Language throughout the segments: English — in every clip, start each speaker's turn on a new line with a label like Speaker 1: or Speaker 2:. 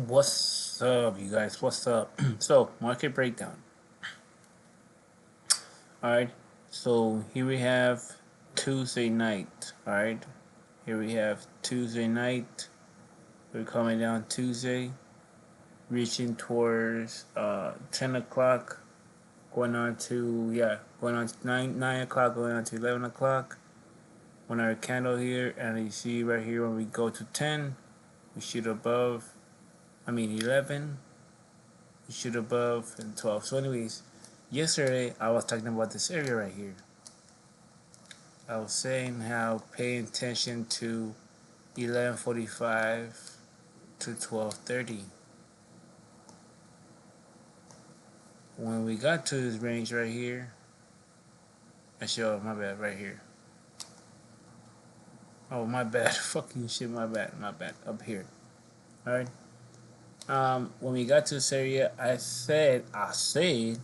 Speaker 1: What's up, you guys? What's up? So, market breakdown. Alright, so here we have Tuesday night. Alright, here we have Tuesday night. We're coming down Tuesday, reaching towards 10 o'clock, going on to 9 o'clock, going on to 11 o'clock. 1 hour candle here, and you see right here when we go to 10, we shoot above, 11, we shoot above, and 12. So, anyways, yesterday I was talking about this area right here. I was saying how paying attention to 11:45 to 12:30. When we got to this range right here, my bad, right here. Oh, my bad, fucking shit, my bad, up here. All right. When we got to this area, I said there's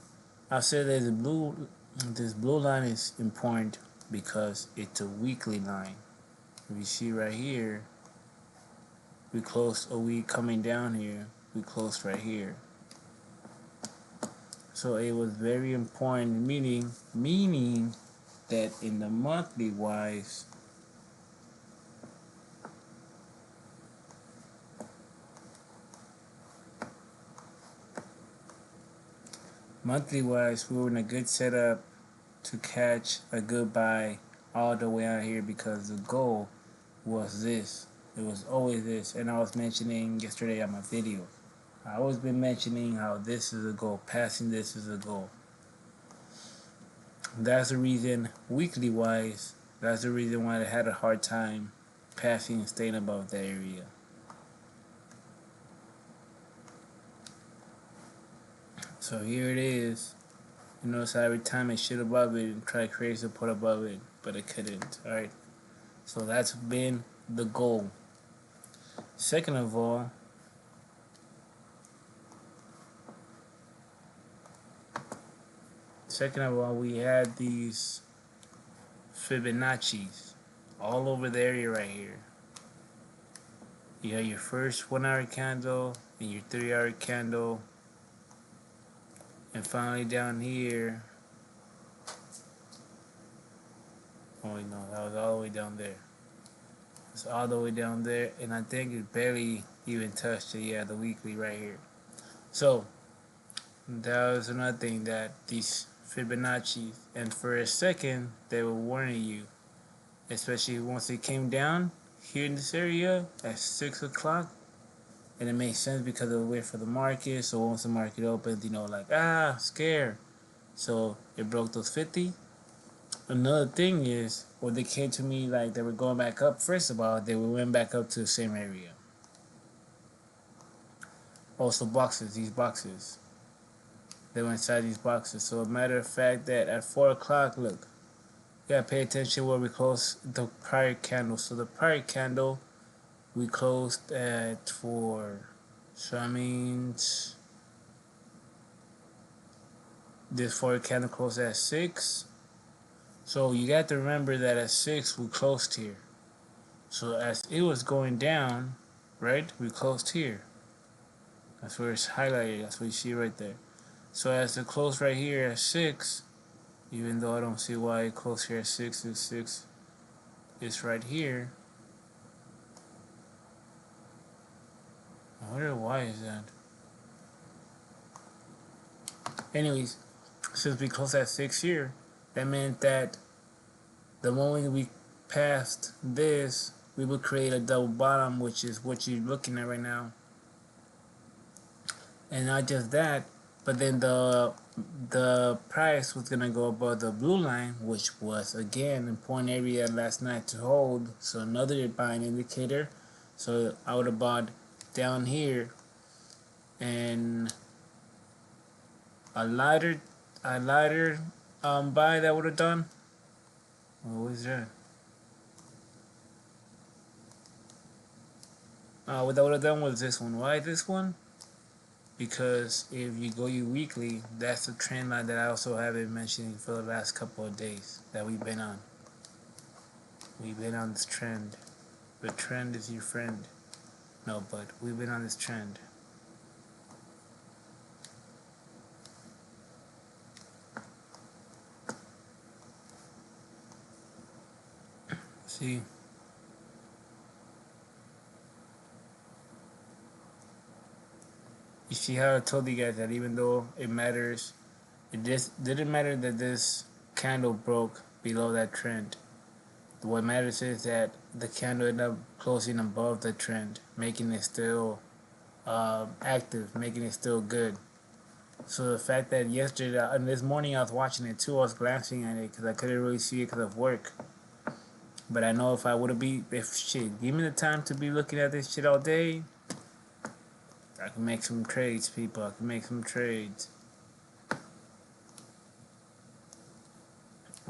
Speaker 1: this blue line is important because it's a weekly line. If you see right here, we closed a week coming down here. We closed right here. So it was very important, meaning that in the monthly wise, we were in a good setup to catch a good buy all the way out here because the goal was this. It was always this, and I was mentioning yesterday on my video. I always been mentioning how this is a goal, passing this is a goal. That's the reason, weekly wise, that's the reason why I had a hard time passing and staying above that area. So here it is. You notice how every time I shoot above it and try to create support above it, but I couldn't. Alright. So that's been the goal. Second of all, we had these Fibonacci's all over the area right here. You have your first 1 hour candle and your 3 hour candle, and finally down here, oh no, that was all the way down there. It's all the way down there, and I think it barely even touched it. Yeah, the weekly right here. So that was another thing, that these Fibonacci, and for a second they were warning you, especially once it came down here in this area at 6 o'clock, and it made sense because of the way for the market. So once the market opens, scare. So it broke those 50. Another thing is, when they came to me like they were going back up, first of all, they went back up to the same area. Also these boxes. They went inside these boxes. So a matter of fact that at 4 o'clock, look, you gotta pay attention where we closed the prior candle. So the prior candle, we closed at 4. So that means this 4 candle closed at 6. So you got to remember that at 6 we closed here. So as it was going down, right, we closed here. That's where it's highlighted. That's what you see right there. So as it closed right here at 6, even though I don't see why it closed here at 6, it's right here. I wonder why is that. Anyways, since we closed at 6 here, that meant that the moment we passed this, we would create a double bottom, which is what you're looking at right now. And not just that, but then the price was gonna go above the blue line, which was again an important area last night to hold. So another buying indicator. So I would have bought down here, and a lighter buy that would have done. What was that? What that would have done was this one. Why this one? Because if you go weekly, that's the trend line that I also have been mentioning for the last couple of days that we've been on. We've been on this trend. The trend is your friend. No, but we've been on this trend. See, you see how I told you guys that even though it matters, it just didn't matter that this candle broke below that trend. What matters is that the candle ended up closing above the trend, making it still active, making it still good. So the fact that yesterday and this morning I was watching it too, I was glancing at it because I couldn't really see it because of work. But I know if I would have if shit, give me the time to be looking at this shit all day, I can make some trades, people. I can make some trades.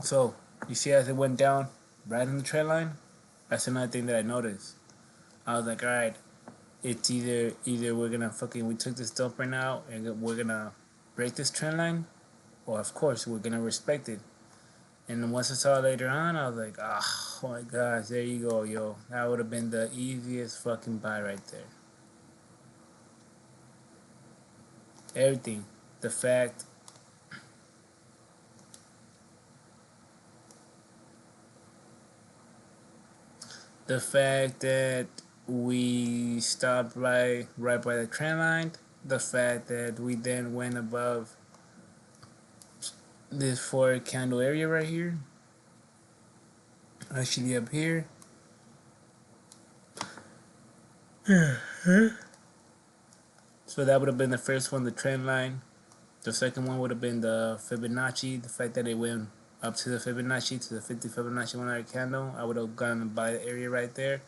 Speaker 1: So you see, as it went down, right in the trend line, that's another thing that I noticed. I was like, all right, it's either we're gonna we took this dump right now and we're gonna break this trend line, or of course we're gonna respect it. And then once I saw it later on, I was like, oh my gosh, there you go, yo. That would have been the easiest fucking buy right there. Everything. The fact that we stopped right by the trend line, the fact that we then went above this 4 candle area right here, actually up here. So that would have been the first one, the trend line. The second one would have been the Fibonacci, the fact that it went up to the Fibonacci, to the 50 Fibonacci 1 hour candle. I would have gone by the area right there.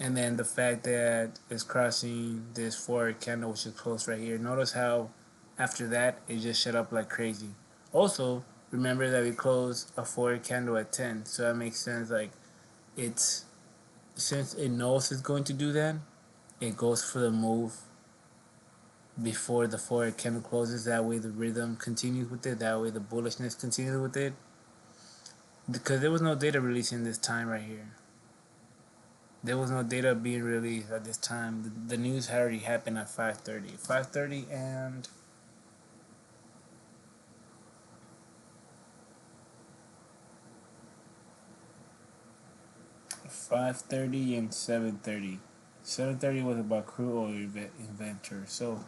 Speaker 1: And then the fact that it's crossing this 4 candle, which is close right here. Notice how after that, it just shut up like crazy. Also, remember that we closed a 4 candle at 10. So that makes sense. Like, since it knows it's going to do that, it goes for the move before the 4 candle closes. That way the rhythm continues with it. That way the bullishness continues with it. Because there was no data releasing this time right here. There was no data being released at this time. The news had already happened at 5:30. 5:30 and 5:30 and 7:30. 7:30 was about crude oil inventor. So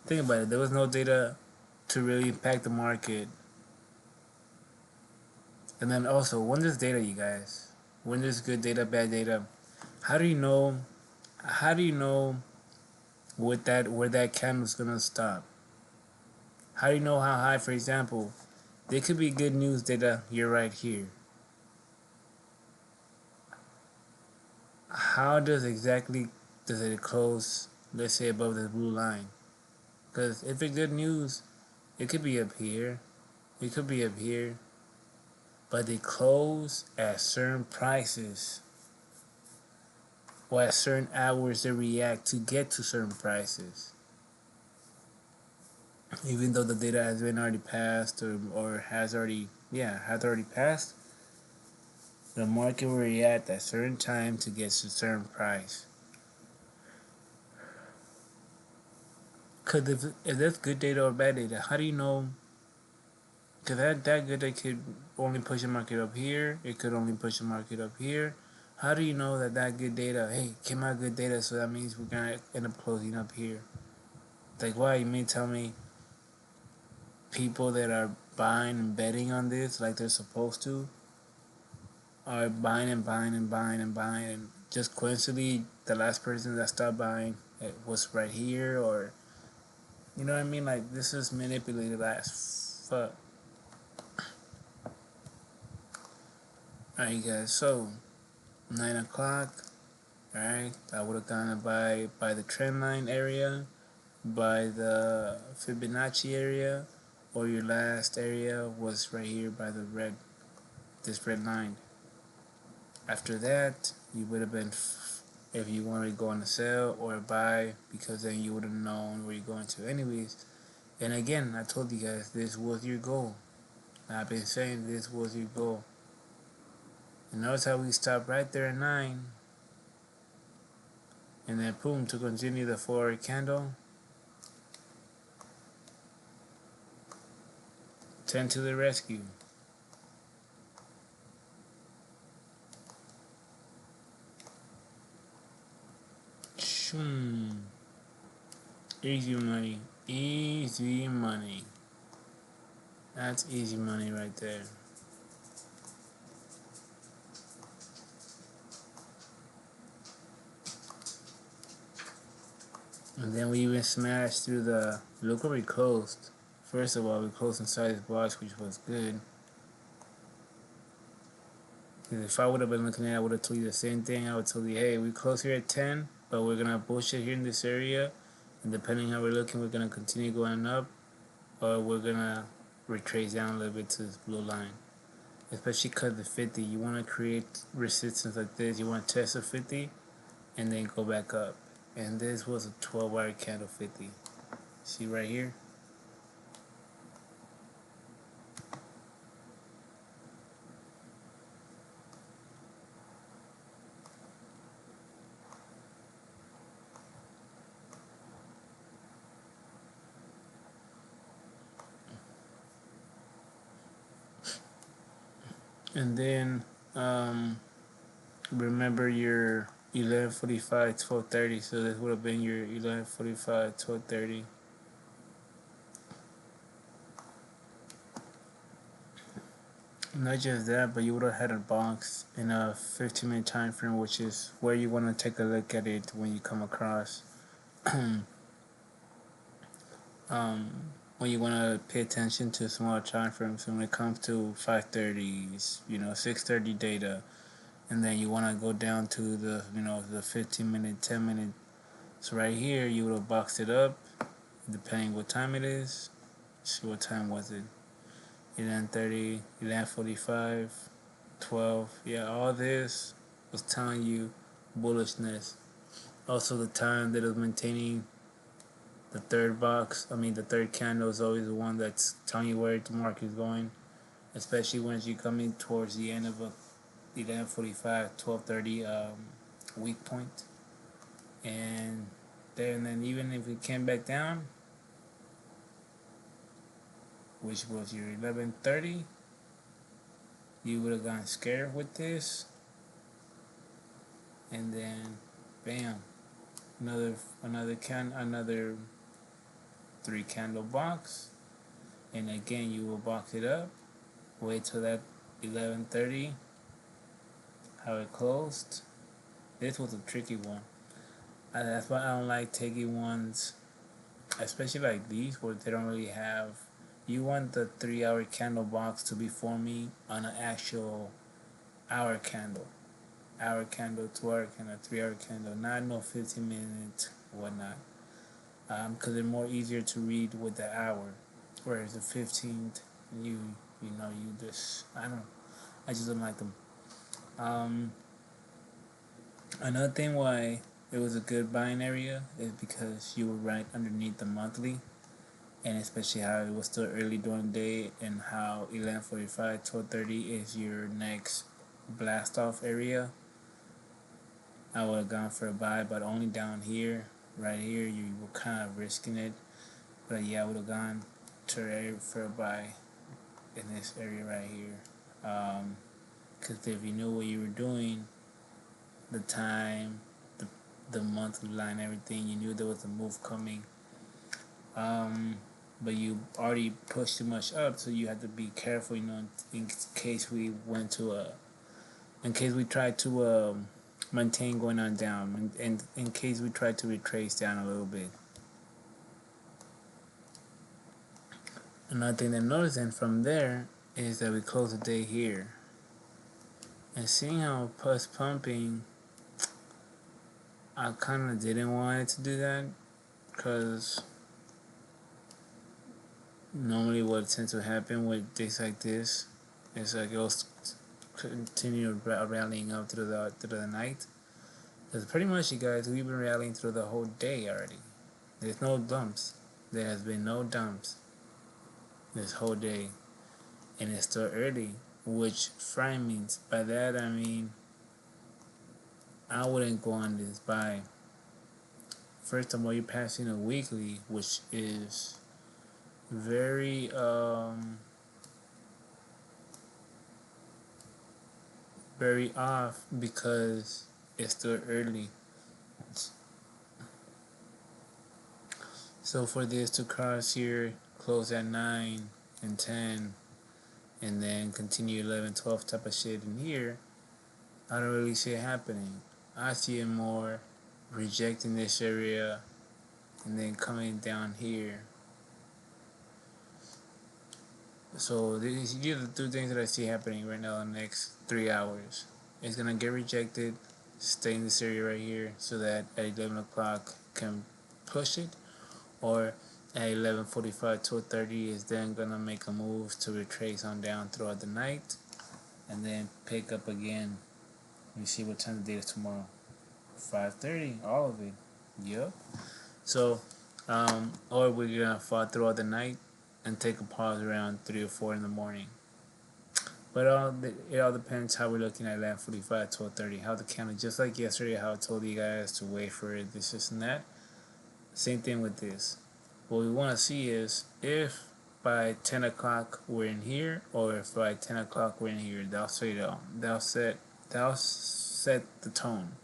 Speaker 1: think about it. There was no data to really impact the market. And then also, when there's data, you guys, when there's good data, bad data, how do you know? How do you know where that candle's gonna stop? How do you know how high? For example, there could be good news data. You're right here. How does it close? Let's say above the blue line. Because if it's good news, it could be up here. It could be up here. But they close at certain prices or at certain hours they react to get to certain prices. Even though the data has been already passed or has already passed, the market will react at certain time to get to a certain price. Because if that's good data or bad data, how do you know? Because that good data could only push the market up here. It could only push the market up here. How do you know that good data, hey, came out good data, so that means we're going to end up closing up here? Like, why? You mean tell me people that are buying and betting on this like they're supposed to are buying and buying and buying and buying, and just coincidentally, the last person that stopped buying it was right here, or you know what I mean? Like, this is manipulated as fuck. Alright, guys, so 9 o'clock. Alright, I would have gone by the trend line area, by the Fibonacci area, or your last area was right here by this red line. After that, you would have been, if you wanted to go on a sell or a buy, because then you would have known where you're going to anyways. And again, I told you guys, this was your goal. I've been saying this was your goal. And notice how we stopped right there at 9. And then boom, to continue the 4 candle. 10 to the rescue. Easy money. Easy money. That's easy money right there. And then we even smashed through the. Look where we closed. First of all, we closed inside this box, which was good. Because if I would have been looking at it, I would have told you the same thing. I would tell you, hey, we close here at 10, but we're going to bullshit here in this area. And depending how we're looking, we're going to continue going up, or we're going to retrace down a little bit to this blue line. Especially because the 50, you want to create resistance like this. You want to test a 50 and then go back up. And this was a 12-hour candle 50. See right here? And then remember your 11:45, 12:30. So this would have been your 11:45, 12:30. Not just that, but you would have had a box in a 15-minute time frame, which is where you want to take a look at it when you come across. When you want to pay attention to smaller time frames. So when it comes to 5:30s, 6:30 data, and then you want to go down to the the 15-minute, 10-minute. So right here, you would have boxed it up, depending what time it is. See, what time was it? 11:30, 11:45, 12. Yeah, all this was telling you bullishness. Also, the time that it was maintaining the third box. The third candle is always the one that's telling you where the market is going, especially when you come in towards the end of a 11:45, 12:30 weak point. And then even if it came back down, which was your 11:30, you would have gotten scared with this, and then bam, another 3 candle box, and again you will box it up, wait till that 11:30, how it closed. This was a tricky one. That's why I don't like taking ones, especially like these where they don't really have. You want the 3-hour candle box to be forming on an actual hour candle, 2-hour candle, 3-hour candle, not no 15-minute whatnot. Because they're more easier to read with the hour, whereas the 15th, you just I just don't like them. Another thing why it was a good buying area is because you were right underneath the monthly, and especially how it was still early during the day, and how 11:45, 12:30 is your next blast off area. I would have gone for a buy, but only down here, right here, you were kind of risking it. But yeah, I would have gone for a buy in this area right here. Because if you knew what you were doing, the time, the monthly line, everything, you knew there was a move coming. But you already pushed too much up, so you had to be careful, in case we went to in case we tried to maintain going on down, and in case we tried to retrace down a little bit. Another thing to notice then from there is that we close the day here. And seeing how plus pumping, I kind of didn't want it to do that, because normally what tends to happen with days like this is like it'll continue rallying up through the night. Because pretty much, you guys, we've been rallying through the whole day already. There's no dumps. There has been no dumps this whole day, and it's still early, which fine means. By that I mean I wouldn't go on this buy. First of all, you're passing a weekly, which is very very off, because it's still early. So for this to cross here, close at 9 and 10, and then continue 11, 12 type of shit in here, I don't really see it happening. I see it more rejecting this area and then coming down here. So these are the two things that I see happening right now in the next 3 hours. It's gonna get rejected, stay in this area right here, so that at 11 o'clock can push it, or at 11:45, 12:30 is then gonna make a move to retrace on down throughout the night, and then pick up again. Let me see what time the day is tomorrow. 5:30, all of it. Yep. So, or we're gonna fall throughout the night and take a pause around 3 or 4 in the morning. But it all depends how we're looking at 11:45, 12:30. How the candle, just like yesterday, how I told you guys to wait for it, this and that. Same thing with this. What we want to see is if by 10 o'clock we're in here, or if by 10 o'clock we're in here. That'll set the tone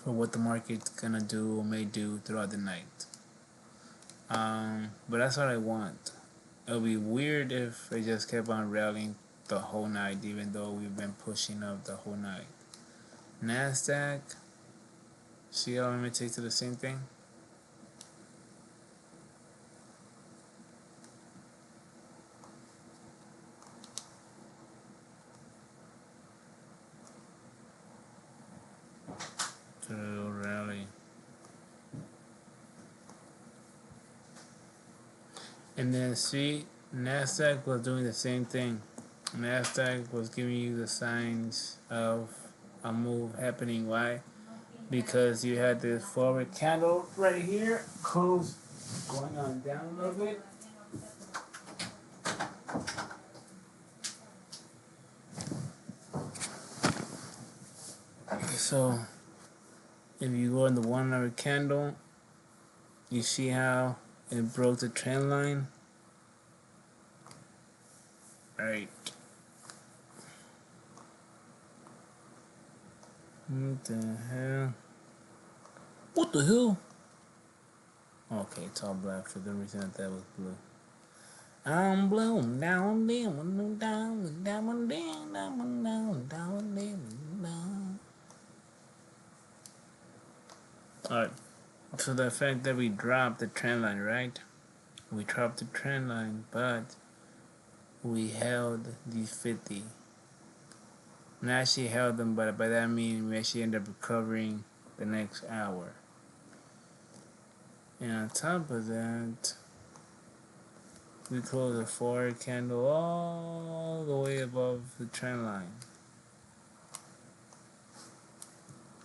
Speaker 1: for what the market's gonna do or may do throughout the night. But that's what I want. It would be weird if it just kept on rallying the whole night, even though we've been pushing up the whole night. NASDAQ, see how I'm to the same thing? To the little rally. And then see, NASDAQ was doing the same thing. NASDAQ was giving you the signs of a move happening. Why? Because you had this forward candle right here, close, going on down a little bit. So, if you go in the 1 hour candle, you see how it broke the trend line? Right. What the hell? What the hell? Okay, it's all black for the reason that was blue. I'm blue, down, down, down, down, down, down, down, down. Alright, so the fact that we dropped the trend line, right? We dropped the trend line, but we held the 50. And actually held them, but by that I mean we actually end up recovering the next hour. And on top of that, we closed a forward candle all the way above the trend line.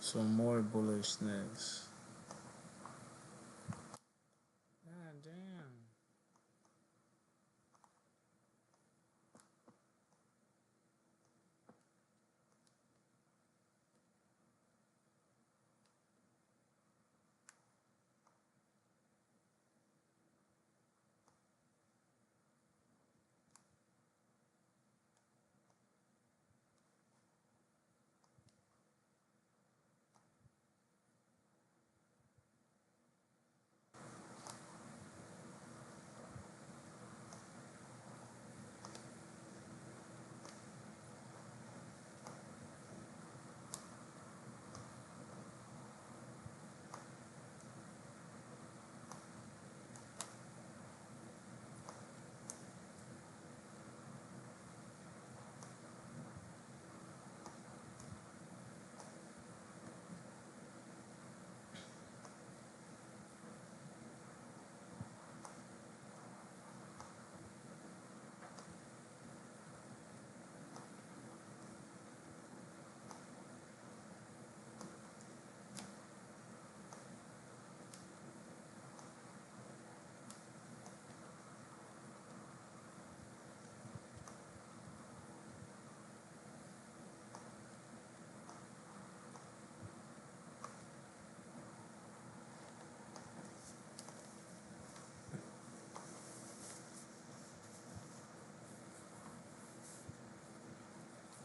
Speaker 1: So more bullishness. God damn.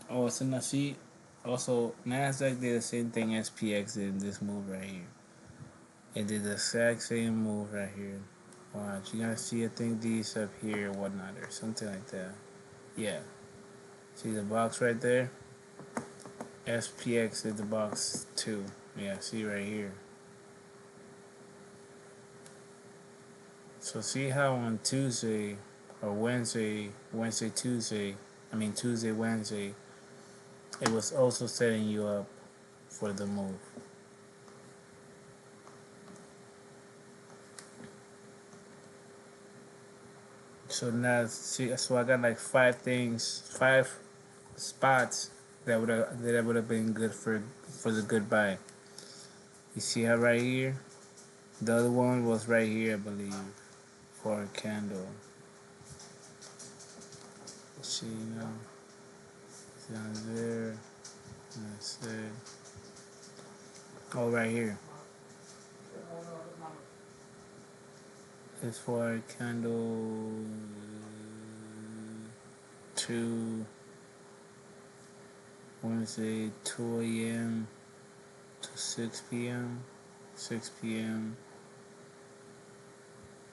Speaker 1: Oh, so now see, also Nasdaq did the same thing SPX did in this move right here. It did the exact same move right here. Watch, you're gonna see, I think these up here or whatnot or something like that. Yeah. See the box right there? SPX is the box too. Yeah, see right here. So see how on Tuesday or Tuesday, Tuesday, Wednesday, it was also setting you up for the move. So now, see, so I got like 5 spots that would have been good for the good buy. You see how right here, the other one was right here, I believe, for a candle. See, it's down there. That's it. Oh, right here. It's for a candle 2 Wednesday 2 a.m. to 6 p.m. 6 p.m.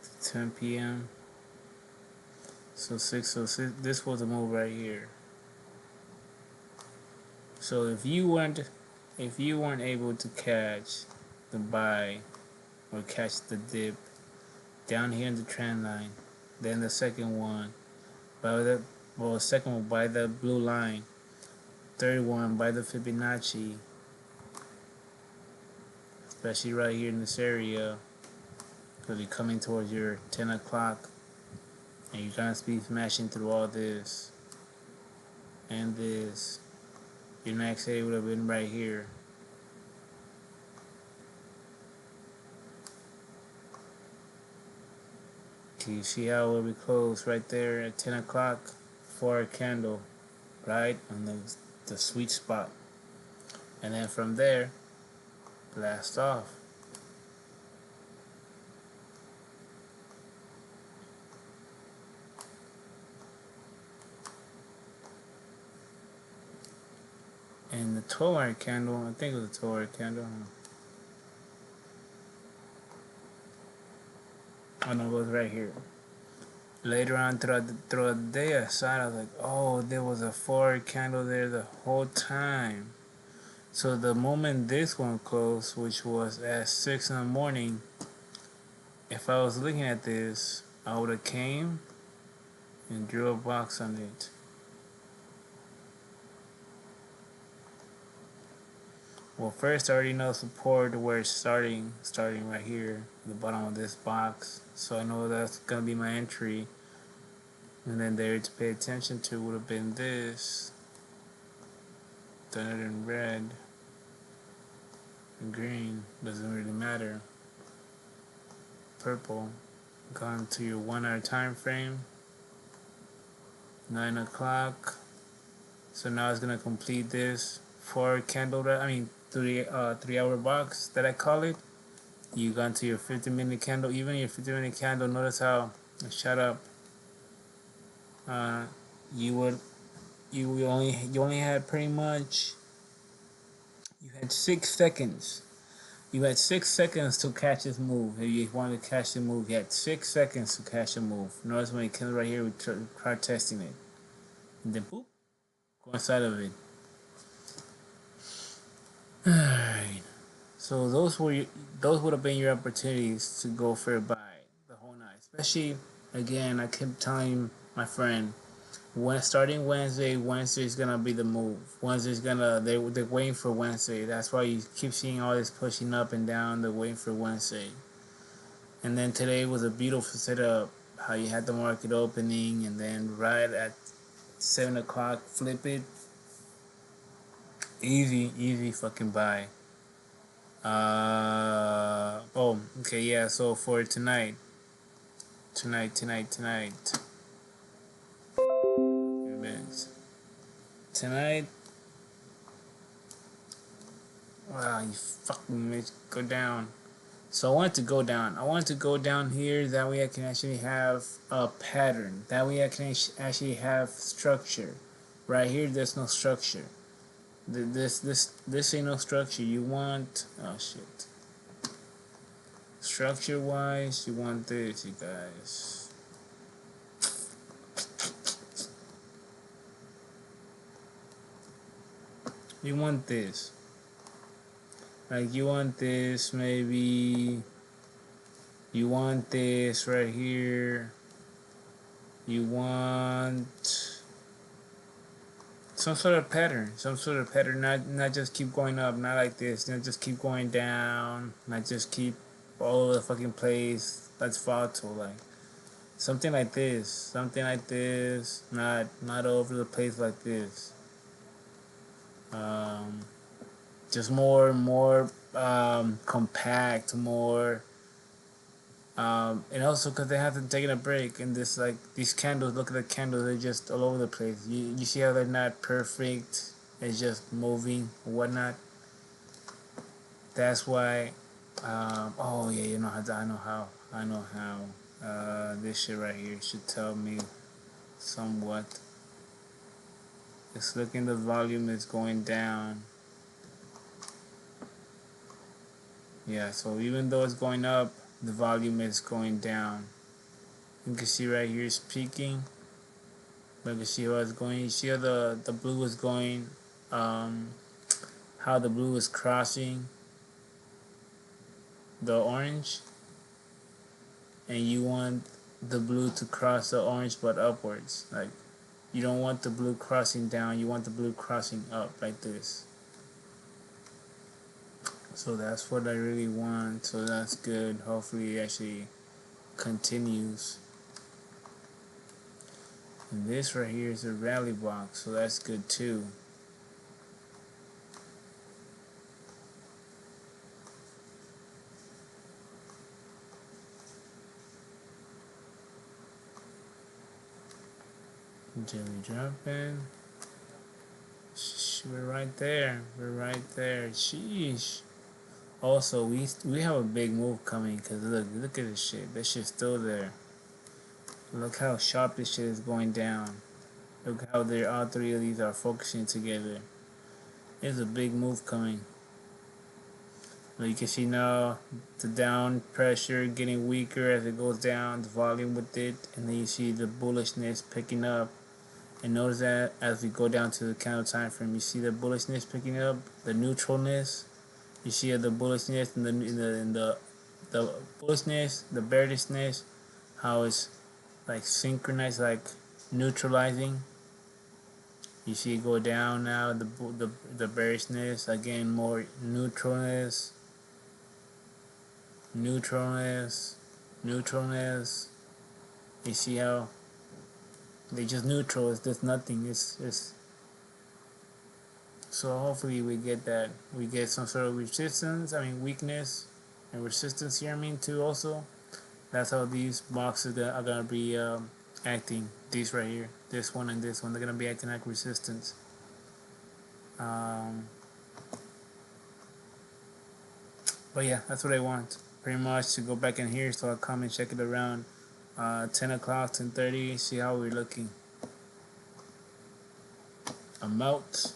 Speaker 1: to 10 p.m. So this was the move right here. So if you weren't able to catch the buy or catch the dip down here in the trend line, then the second one second one by the blue line, third one by the Fibonacci, especially right here in this area, because you're coming towards your 10 o'clock and you're gonna be smashing through all this and this. Your next day would have been right here. Can you see how we close right there at 10 o'clock for a candle, right on the sweet spot, and then from there, blast off. And the 12-hour candle, I think it was a 12-hour candle. Oh no, it was right here. Later on throughout the day, I saw it. I was like, oh, there was a 4-hour candle there the whole time. So the moment this one closed, which was at 6 in the morning, if I was looking at this, I would have came and drew a box on it. Well, first I already know support where it's starting right here, at the bottom of this box. So I know that's gonna be my entry. And then there to pay attention to would have been this. Done it in red and green, doesn't really matter. Purple, gone to your 1 hour time frame. 9 o'clock. So now it's gonna complete this 3-hour box that I call it. You got to your 50-minute candle. Even your 50-minute candle, notice how it shut up. You only had pretty much, you had 6 seconds. You had 6 seconds to catch this move. If you wanted to catch the move, you had 6 seconds to catch the move. Notice when it comes right here, we try testing it, and then boop, go inside of it. Alright. So those would have been your opportunities to go for a buy the whole night. Especially, again, I keep telling my friend, when starting Wednesday's gonna be the move. They're waiting for Wednesday. That's why you keep seeing all this pushing up and down. They're waiting for Wednesday. And then today was a beautiful setup. How you had the market opening, and then right at 7 o'clock, flip it. Easy fucking buy. Okay, yeah. So for tonight. Tonight. Wow, you fucking bitch, go down. So I want to go down. I want to go down here. That way I can actually have a pattern. That way I can actually have structure. Right here, there's no structure. This ain't no structure. You want, oh shit. Structure wise, you want this, you guys. You want this. Like you want this, maybe you want this right here. You want some sort of pattern, not just keep going up, not like this, not just keep going down, not just keep all over the fucking place. That's volatile, like something like this, not all over the place like this. Um, just more compact, more. And also because they haven't taken a break, and this like these candles. Look at the candles; they're just all over the place. You see how they're not perfect? It's just moving, whatnot. That's why. Oh yeah, you know how I know how. This shit right here should tell me somewhat. It's looking the volume is going down. Yeah, so even though it's going up, the volume is going down. You can see right here it's peaking. But you can see how it's going. You see how the blue is going, um, how the blue is crossing the orange, and you want the blue to cross the orange but upwards. Like you don't want the blue crossing down, you want the blue crossing up like this. So that's what I really want. So that's good. Hopefully it actually continues. And this right here is a rally box, so that's good too. Jelly dropping. We're right there. We're right there. Sheesh. Also, we have a big move coming because look at this shit. This shit's still there. Look how sharp this shit is going down. Look how all three of these are focusing together. There's a big move coming. You can see now the down pressure getting weaker as it goes down, the volume with it, and then you see the bullishness picking up. And notice that as we go down to the candle time frame, you see the bullishness picking up, the neutralness. You see the bullishness and the bullishness, the bearishness, how it's like synchronized, like neutralizing. You see it go down now. The bearishness again, more neutralness, neutralness, neutralness. You see how they just neutral. It's just nothing. It's so hopefully we get that. We get some sort of resistance. I mean weakness and resistance here. I mean too also. That's how these boxes are gonna be acting. These right here, this one and this one, they're gonna be acting like resistance. Um, but yeah, that's what I want. Pretty much to go back in here, so I'll come and check it around 10 o'clock, 10:30, see how we're looking. I'm out.